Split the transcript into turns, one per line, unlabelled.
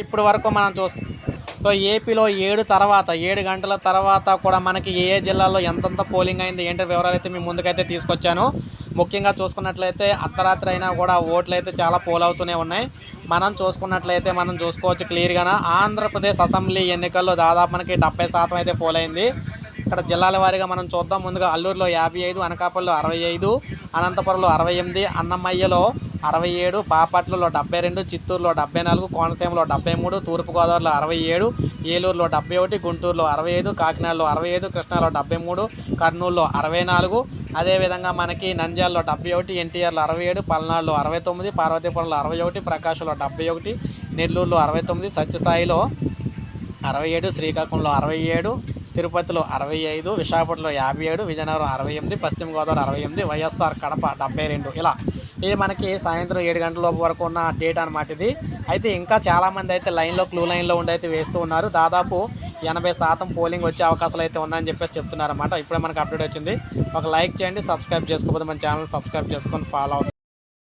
ఇప్పుడు వరకు మనం సో ఏపీలో 7 గంటల తర్వాత కూడా మనకి ఏ జిల్లాలో ఎంతెంత పోలింగ్ అయింది ఏంటి వివరాలు అయితే మీ ముందుకైతే తీసుకొచ్చాను. ముఖ్యంగా చూసుకున్నట్లయితే అర్ధరాత్రి అయినా కూడా ఓట్లు అయితే చాలా పోల్ అవుతూనే ఉన్నాయి. మనం చూసుకోవచ్చు క్లియర్గా ఆంధ్రప్రదేశ్ అసెంబ్లీ ఎన్నికల్లో దాదాపు మనకి 70% అయితే పోల్ అయింది. ఇక్కడ జిల్లాల వారీగా మనం చూద్దాం. ముందుగా అల్లూరులో 55, అనకాపల్లిలో 65, అనంతపురంలో 68, అన్నమయ్యలో 67, బాపట్లలో 72, చిత్తూరులో 74, కోనసీమలో 73, తూర్పుగోదావరిలో 67, ఏలూరులో 71, గుంటూరులో 65, కాకినాడలో 65, కృష్ణాలో 73, కర్నూలులో 64, అదేవిధంగా మనకి నంద్యాలలో 71, ఎన్టీఆర్లో 67, పల్నాడులో 69, పార్వతీపురంలో 61, ప్రకాశంలో 71, నెల్లూరులో 69, సత్యసాయిలో 67, శ్రీకాకుళంలో 67, తిరుపతిలో 65, విశాఖపట్నంలో 57, విజయనగరం 68, పశ్చిమ గోదావరి 68, వైఎస్ఆర్ కడప 72. ఇలా ఇది మనకి సాయంత్రం 7 గంటల లోపు వరకు ఉన్న డేట్ అనమాట ఇది. అయితే ఇంకా చాలామంది అయితే క్లూ లైన్లో ఉండి అయితే వేస్తూ ఉన్నారు. దాదాపు 80% పోలింగ్ వచ్చే అవకాశాలు అయితే ఉన్నాయని చెప్పేసి చెప్తున్నారు అన్నమాట. ఇప్పుడే మనకు అప్డేట్ వచ్చింది. ఒక లైక్ చేయండి, సబ్స్క్రైబ్ చేసుకోకపోతే మన ఛానల్ సబ్స్క్రైబ్ చేసుకొని ఫాలో అవుతుంది.